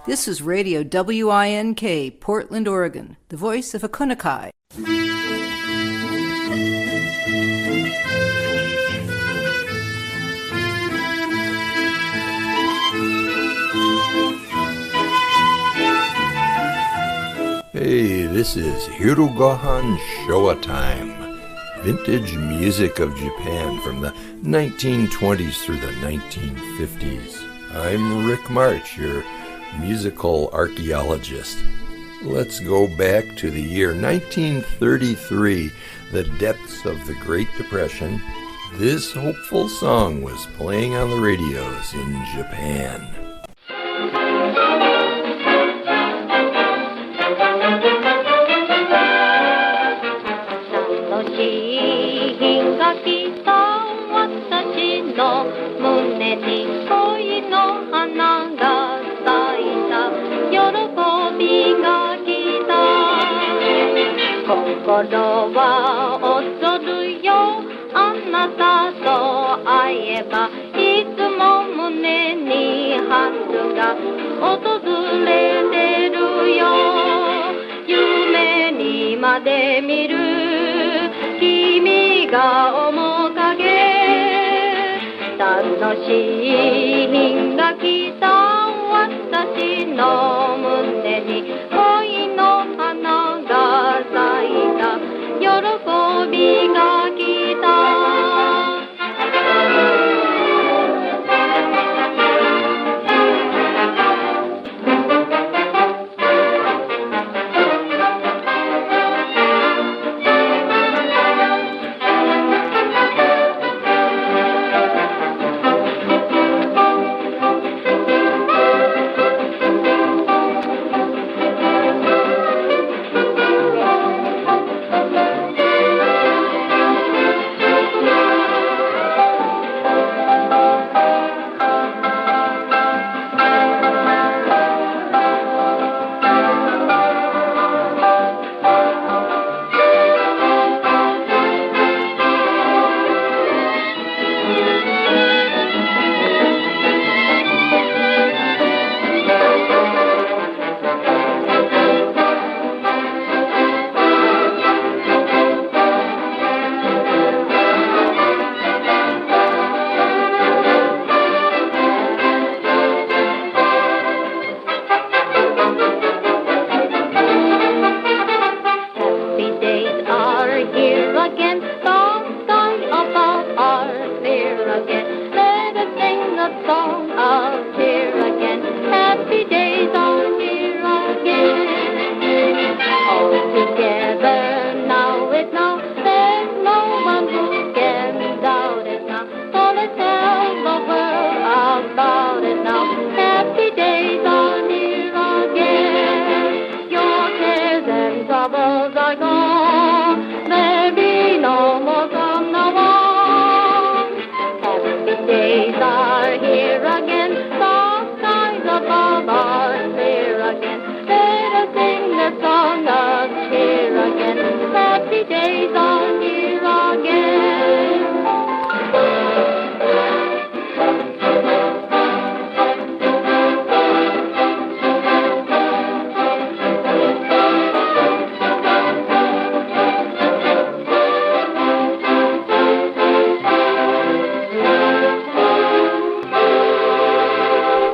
This is Radio WINK, Portland, Oregon, the voice of Hakunakai. Hey, this is Hirugohan Showa Time. Vintage music of Japan from the 1920s through the 1950s. I'm Rick March, your musical archaeologist. Let's go back to the year 1933, the depths of the Great Depression. This hopeful song was playing on the radios in Japan.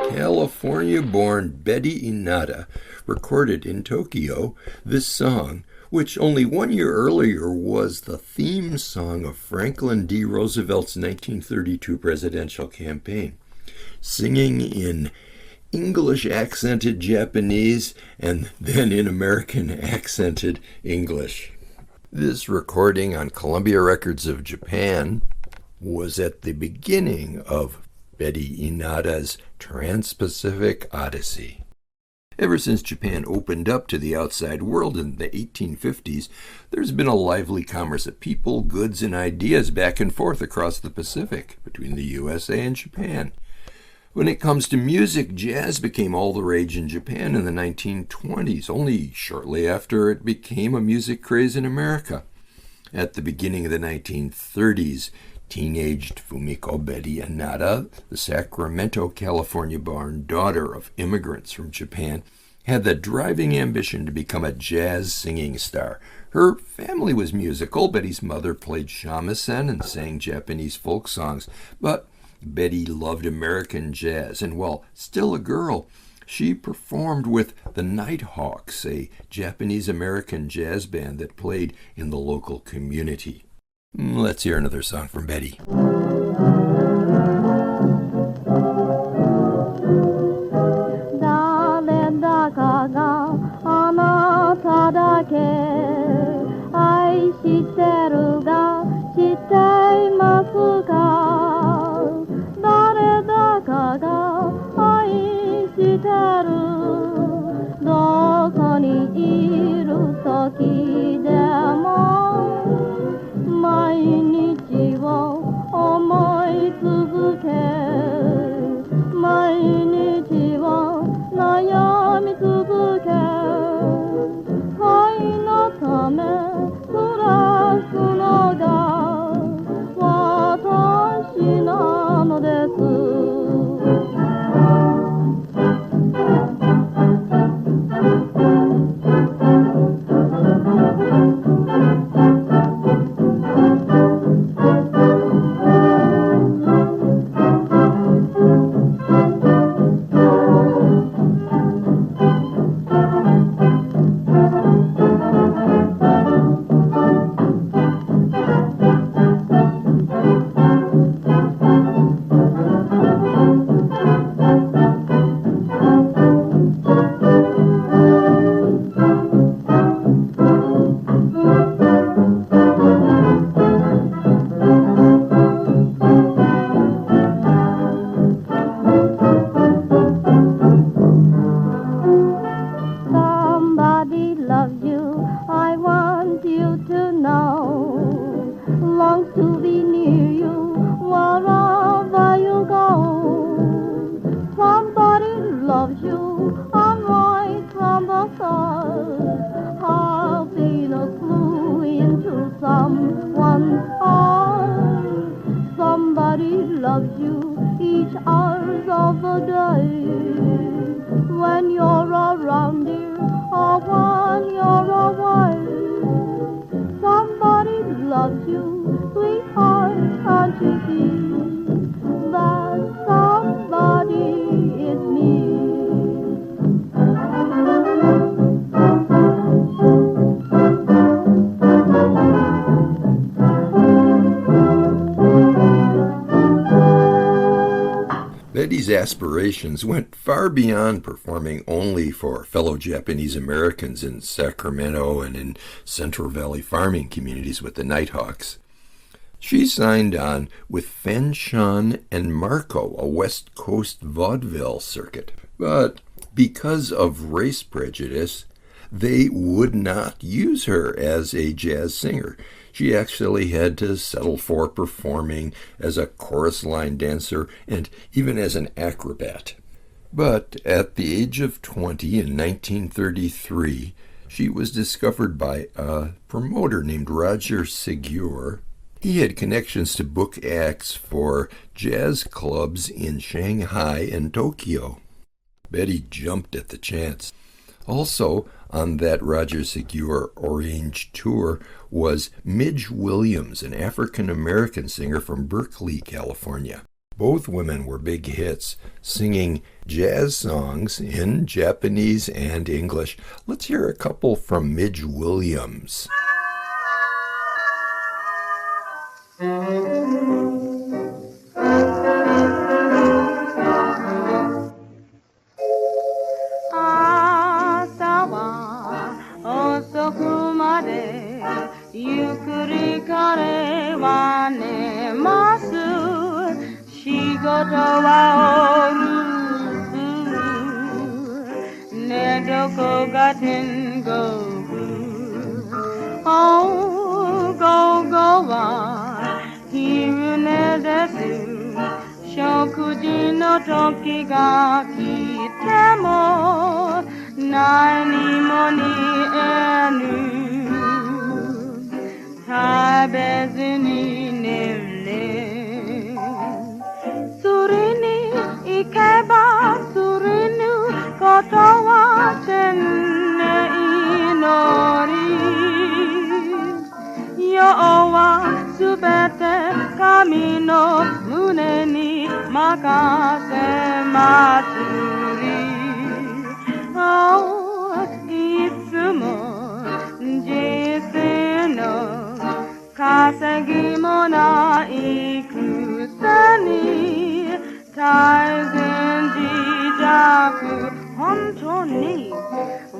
California-born Betti Inada recorded in Tokyo this song, which only 1 year earlier was the theme song of Franklin D. Roosevelt's 1932 presidential campaign, singing in English-accented Japanese and then in American-accented English. This recording on Columbia Records of Japan was at the beginning of Betti Inada's Trans-Pacific Odyssey. Ever since Japan opened up to the outside world in the 1850s, there's been a lively commerce of people, goods, and ideas back and forth across the Pacific between the USA and Japan. When it comes to music, jazz became all the rage in Japan in the 1920s, only shortly after it became a music craze in America. At the beginning of the 1930s, Teenaged Fumiko Betty Inada, the Sacramento, California-born daughter of immigrants from Japan, had the driving ambition to become a jazz singing star. Her family was musical. Betty's mother played shamisen and sang Japanese folk songs, but Betty loved American jazz, and while still a girl, she performed with the Nighthawks, a Japanese-American jazz band that played in the local community. Let's hear another song from Betty. Betty's aspirations went far beyond performing only for fellow Japanese Americans in Sacramento and in Central Valley farming communities with the Nighthawks. She signed on with Fanshawe and Marco, a West Coast vaudeville circuit. But because of race prejudice, they would not use her as a jazz singer. She actually had to settle for performing as a chorus line dancer and even as an acrobat. But at the age of 20 in 1933, she was discovered by a promoter named Roger Segure. He had connections to book acts for jazz clubs in Shanghai and Tokyo. Betty jumped at the chance. Also, on that Roger Segure arranged tour was Midge Williams, an African-American singer from Berkeley, California. Both women were big hits, singing jazz songs in Japanese and English. Let's hear a couple from Midge Williams. Bezini nemle は天命のり世はすべて神の胸に任せますりいつも人生の稼ぎもないくせに大変自弱本当に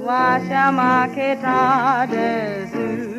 わしゃ負けたです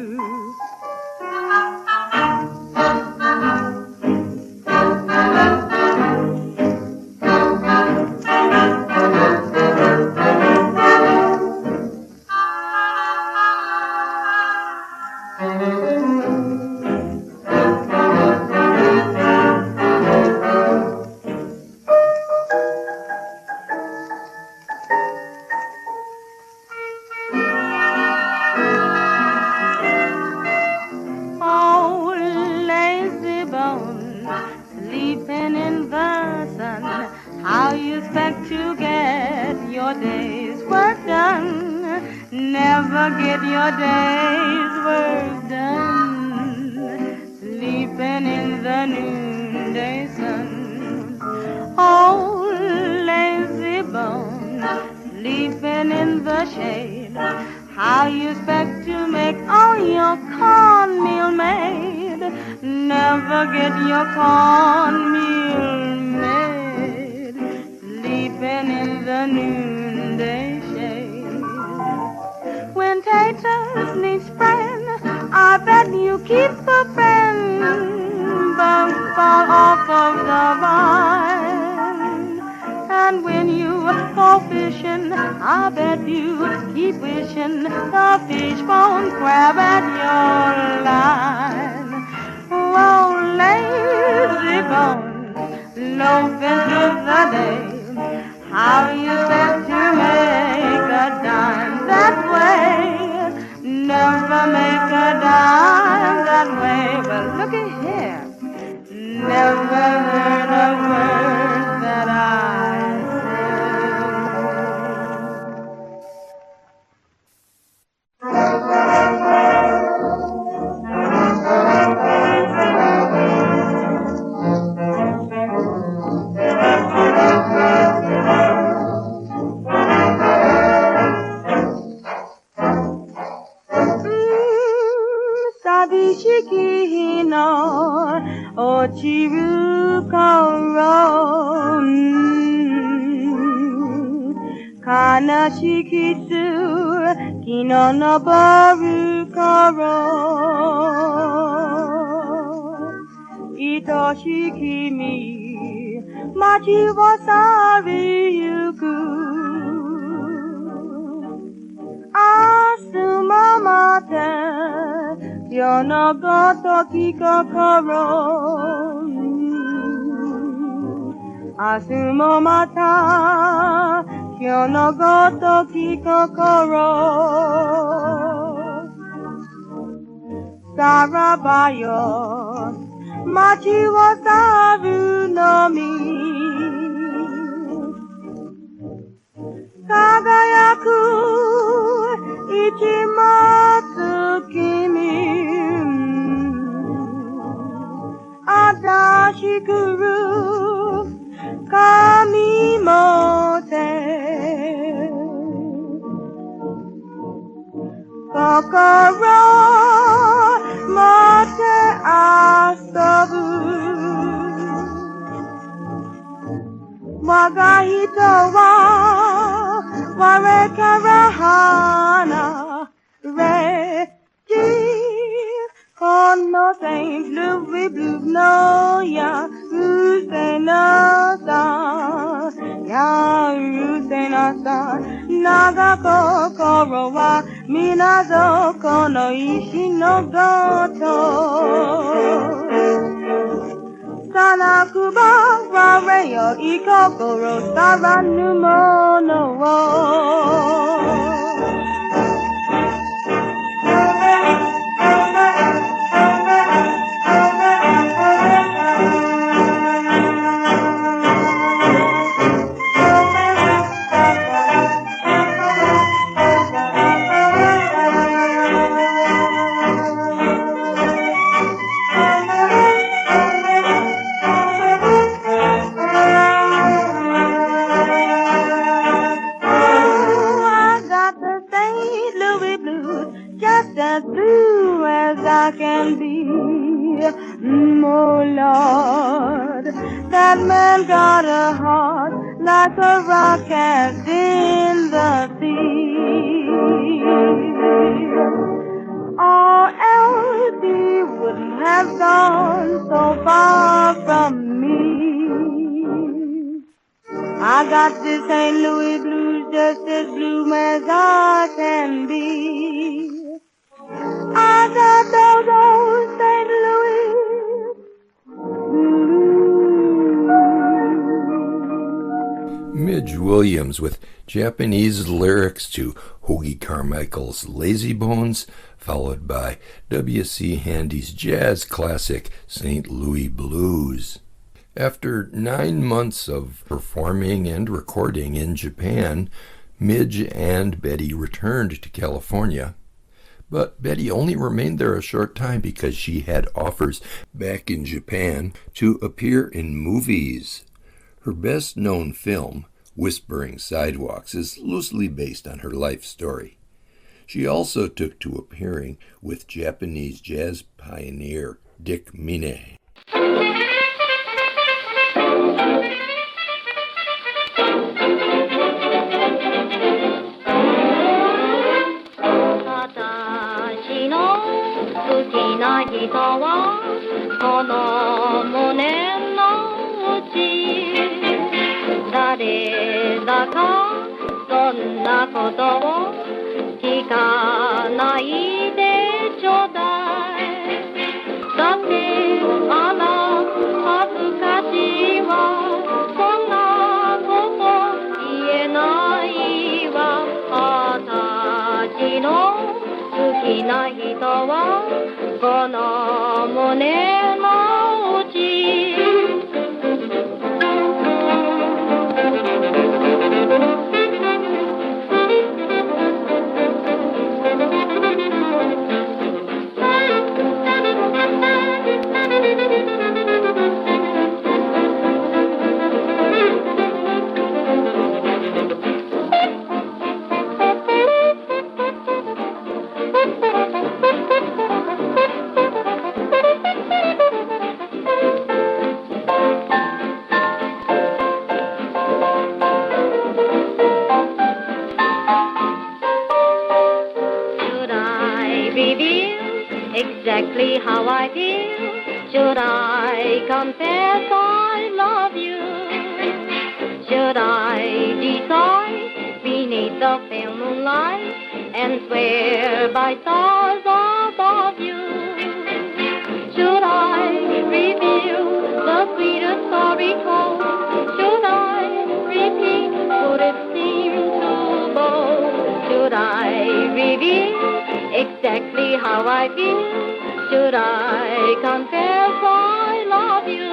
明日もまた今日のごとき心さらばよ街を去るのみ輝く一抹君新しくる神もて心もて遊ぶ我が人は我から離れこのセントルイスのやうせなさやうせなさ長心は皆底の石のごとさなくば我よい心さらぬものを That man got a heart like a rock cast in the sea. Or else he wouldn't have gone so far from me. I got this St. Louis blues just as blue as I can be. I got those old St. Louis blues. Midge Williams with Japanese lyrics to Hoagie Carmichael's Lazy Bones, followed by W.C. Handy's jazz classic St. Louis Blues. After 9 months of performing and recording in Japan, Midge and Betty returned to California. But Betty only remained there a short time because she had offers back in Japan to appear in movies. Her best-known film, Whispering Sidewalks, is loosely based on her life story. She also took to appearing with Japanese jazz pioneer Dick Mine. Exactly how I feel. Should I confess I love you? Should I decide beneath the pale moonlight and swear by stars above you? Should I reveal the sweetest story told? Should I repeat what it seemed to bold? Should I reveal exactly how I feel? Should I confess I love you?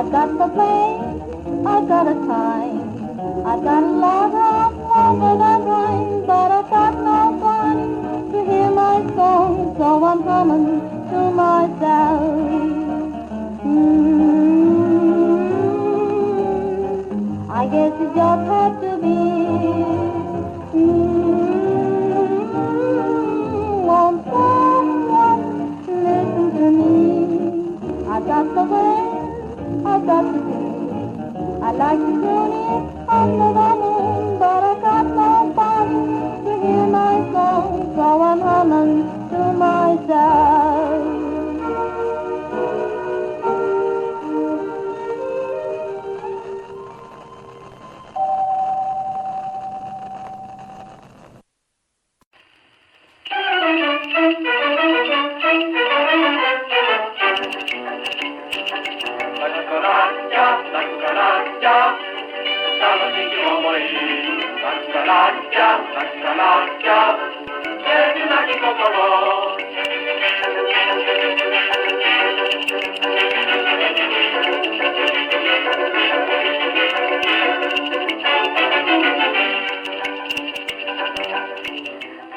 I got the pain, I got a time, I got a love longer than rhyme, but I got no one to hear my song, so I'm humming to myself. I guess it just had to be. Won't someone listen to me? I got the way, I got the beat. I like to tune it under the moon, but I got nobody to hear my song, so I'm humming to myself.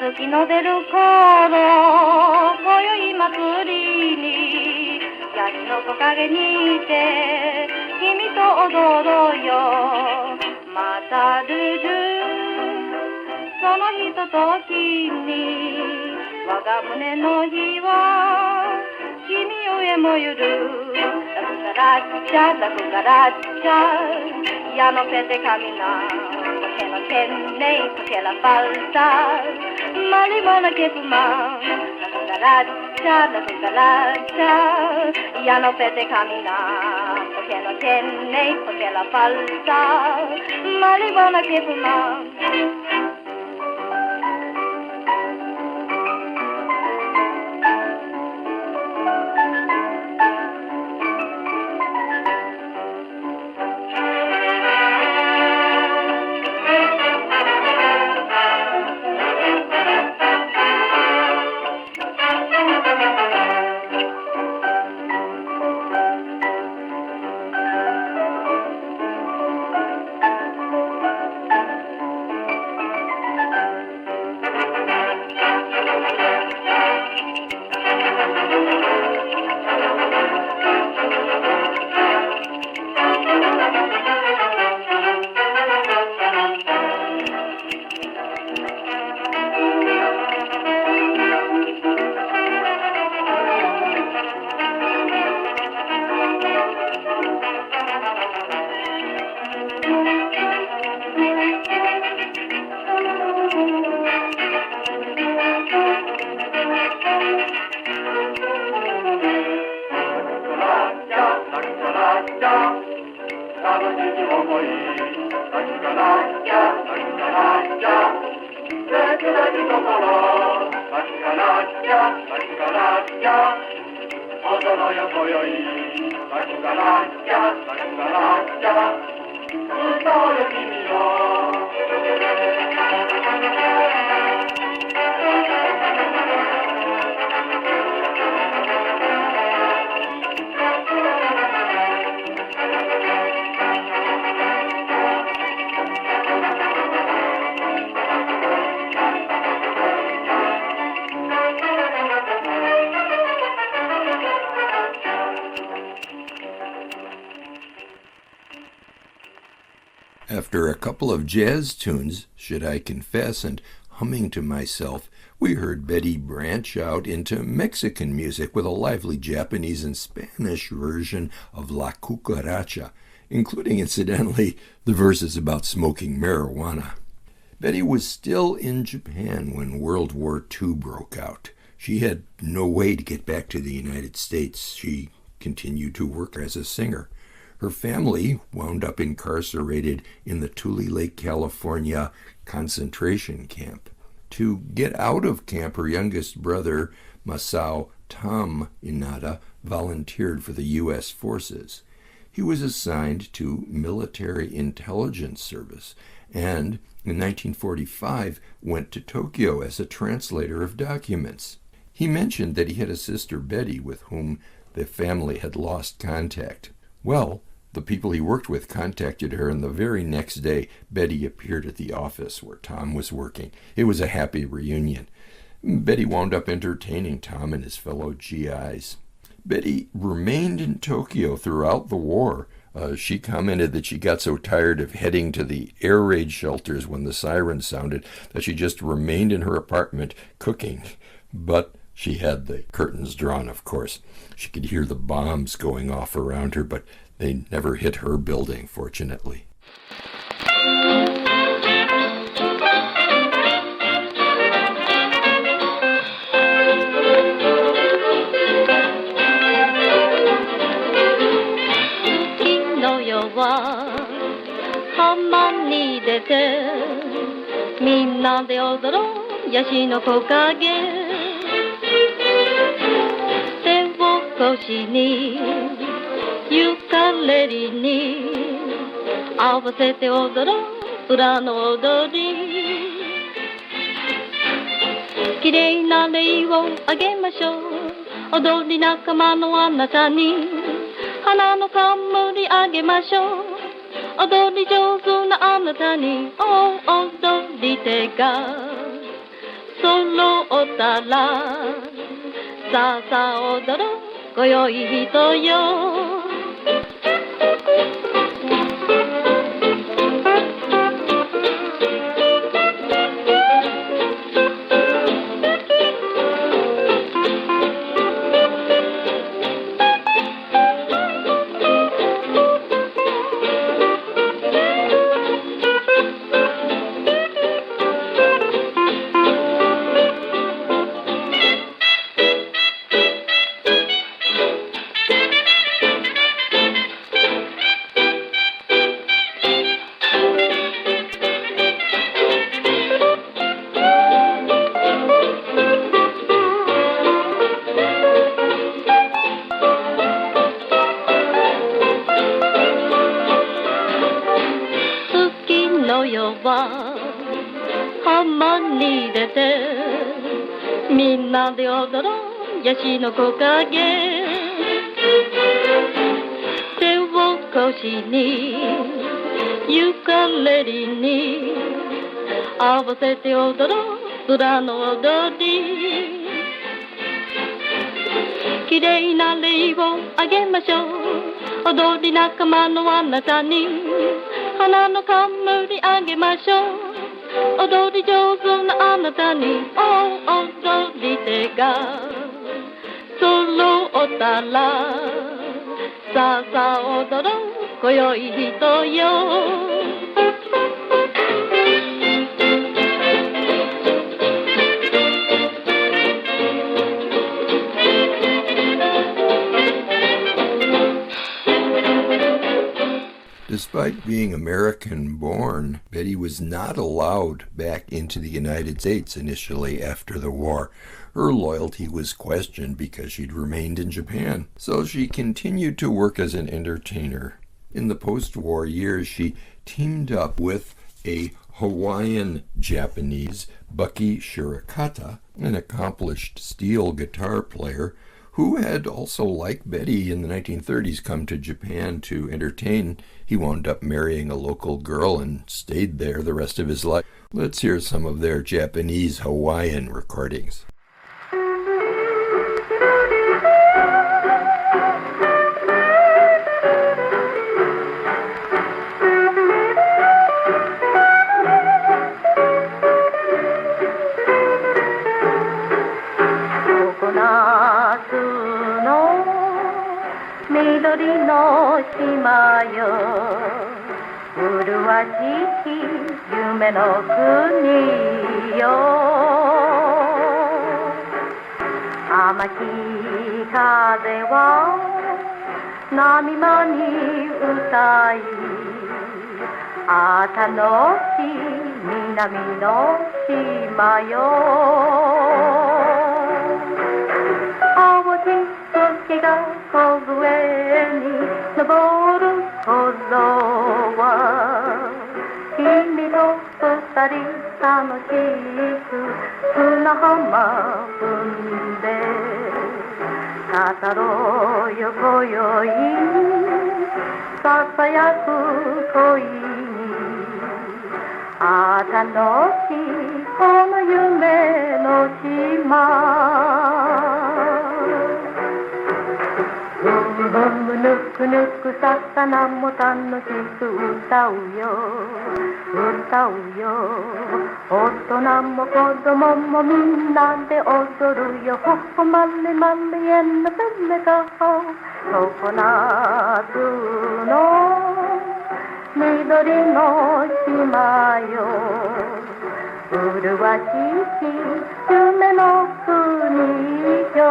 月の出る頃、今宵祭りにヤギの木陰にいて君と踊ろうよ。またルルそのひとときに我が胸の火は君上もゆる。ラクカラッチャラクカラッチャやのぺてかみなporque no tiene porque la falta Malihini Mele la cucaracha ya no puede caminar porque no tiene porque la falta marihuana que fumar. After a couple of jazz tunes, should I confess, and humming to myself, we heard Betty branch out into Mexican music with a lively Japanese and Spanish version of La Cucaracha, including, incidentally, the verses about smoking marijuana. Betty was still in Japan when World War II broke out. She had no way to get back to the United States. She continued to work as a singer. Her family wound up incarcerated in the Tule Lake, California concentration camp. To get out of camp, her youngest brother, Masao Tom Inada, volunteered for the U.S. forces. He was assigned to military intelligence service and, in 1945, went to Tokyo as a translator of documents. He mentioned that he had a sister, Betty, with whom the family had lost contact. Well, The people he worked with contacted her, and the very next day, Betty appeared at the office where Tom was working. It was a happy reunion. Betty wound up entertaining Tom and his fellow GIs. Betty remained in Tokyo throughout the war. She commented that she got so tired of heading to the air raid shelters when the sirens sounded that she just remained in her apartment cooking. But she had the curtains drawn, of course. She could hear the bombs going off around her, but they never hit her building, fortunately. Despite being American-born, Betty was not allowed back into the United States initially after the war. Her loyalty was questioned because she'd remained in Japan, so she continued to work as an entertainer. In the post-war years, she teamed up with a Hawaiian Japanese, Bucky Shirakata, an accomplished steel guitar player who had also, like Betty in the 1930s, come to Japan to entertain. He wound up marrying a local girl and stayed there the rest of his life. Let's hear some of their Japanese-Hawaiian recordings. の国よ甘き風は波間に歌いあたのし南の島よ青し月が小笛に登る小僧は君と二人楽しく砂浜踏んで語ろうよ今宵ささやく恋に楽しいこの夢の島ふむふむぬくぬくささなも楽しく歌うよ歌うよ大人も子供もみんなで踊るよほほまれまれえんのせめかほ常夏の緑の島よ麗しき夢の国よ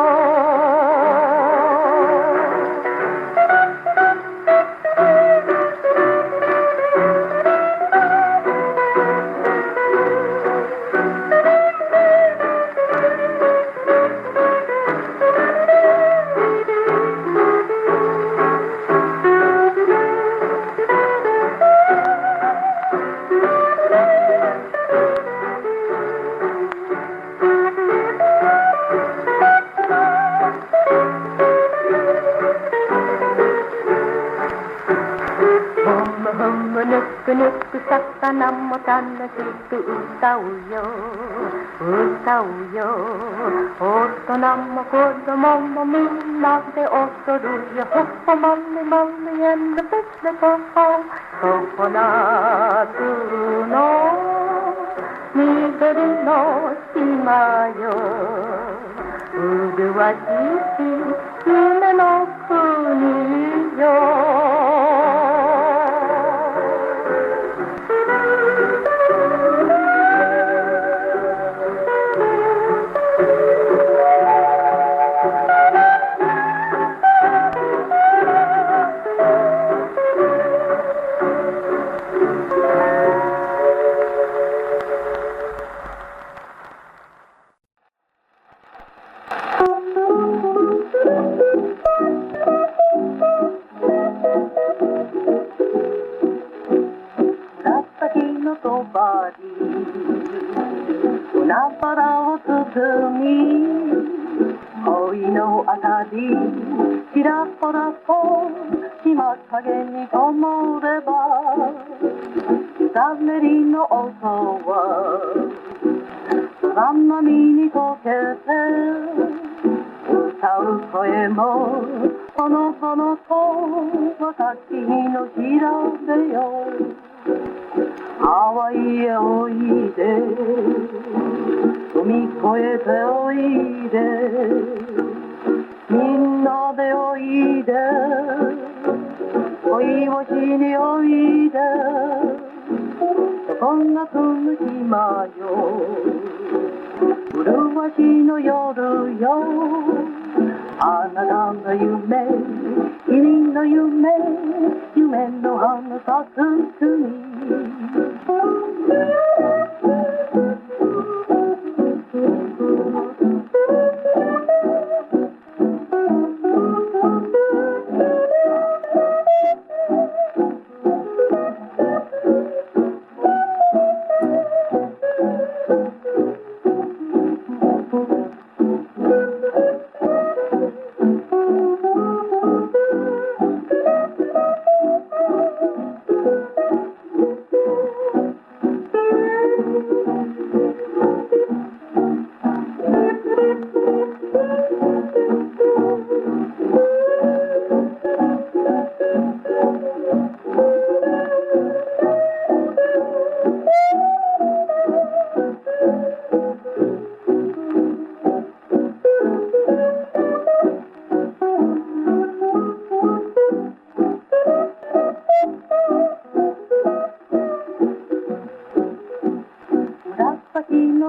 ぬくぬく魚も楽しく歌うよ歌うよ大人も子供もみんなで踊るよほほまれまれえんのべつこほ常夏の緑の島よ麗しき夢の国よちらほらと島影に灯れば残りの音は空波に溶けて歌う声もほのぼのと私の調べよハワイへおいで海越えておいでみんなでおいで恋をしにおいでこんな夏の島よ麗しの夜よあなたの夢君の夢夢の花咲く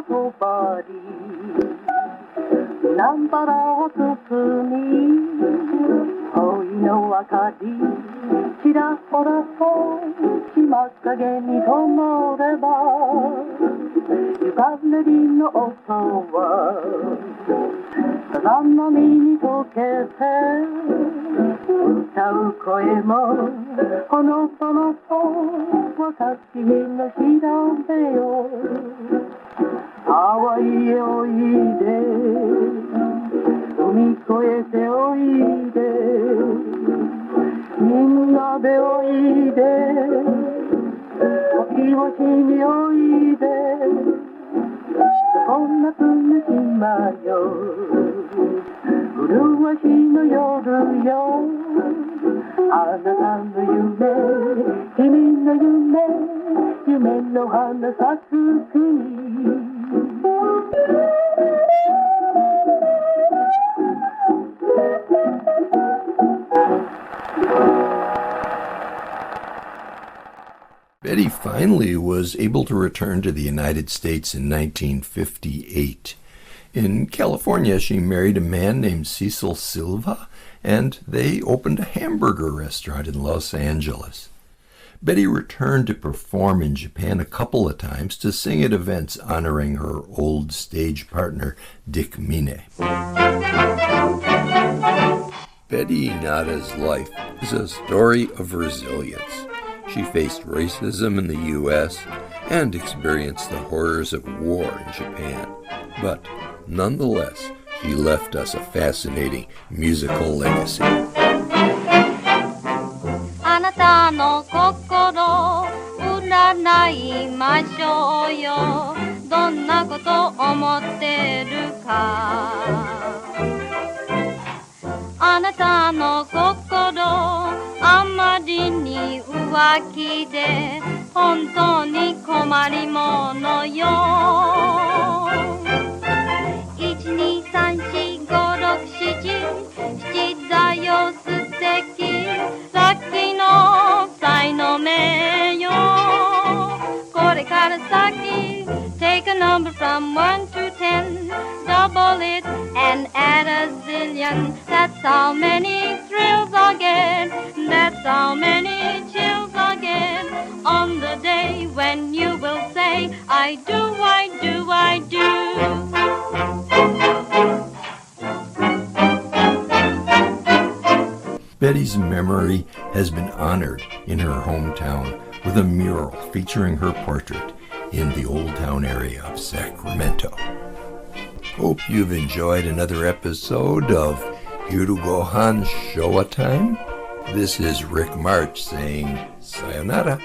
国南原を包み恋の明かりちらほらと島影に灯ればゆかれりの音はさざ波に溶けて歌う声もほのぼのと私の調べよハワイへおいで海越えておいでみんなでおいで時をしにおいでこんなつむしまよ麗しの夜よあなたの夢君の夢夢の花咲く国Betty finally was able to return to the United States in 1958. In California, she married a man named Cecil Silva, and they opened a hamburger restaurant in Los Angeles. Betty returned to perform in Japan a couple of times to sing at events honoring her old stage partner, Dick Mine. Betty Inada's life is a story of resilience. She faced racism in the U.S. and experienced the horrors of war in Japan. But nonetheless, she left us a fascinating musical legacy. あなたの心占いましょうよどんなこと思ってるかあなたの心あまりに浮気で本当に困りものよ1234567だよ素敵ラッキーの才能名よこれから先 Take a number from 1 to 10 Double it and add a zillion That's how many thrills I get That's how many chills I get On the day when you will say I do, I do, I do Betty's memory has been honored in her hometown with a mural featuring her portrait in the Old Town area of Sacramento. Hope you've enjoyed another episode of Hirugohan Showa Time. This is Rick March saying sayonara.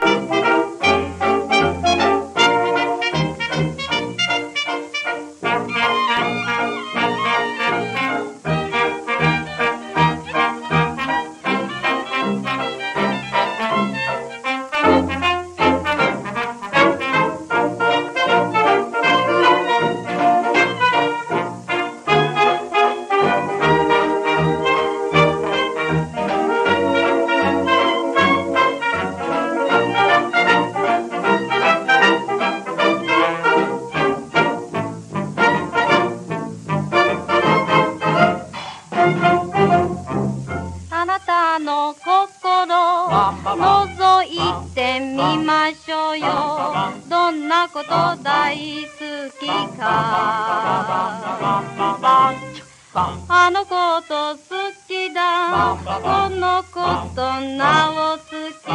あのこと好きだこのことなお好き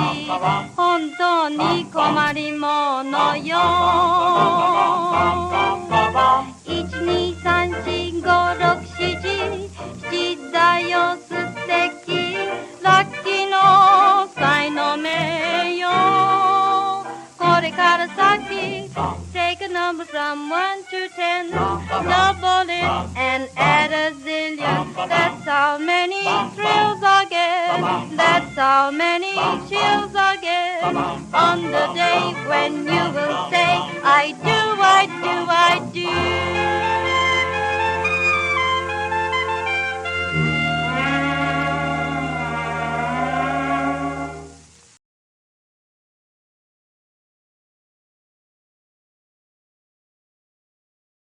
本当に困りものよ1234567だよ素敵ラッキーの才能名よこれから先 Take a number from 1 to 10 Double it and add a zillion That's how many thrills I get That's how many chills I get On the day when you will say I do, I do, I do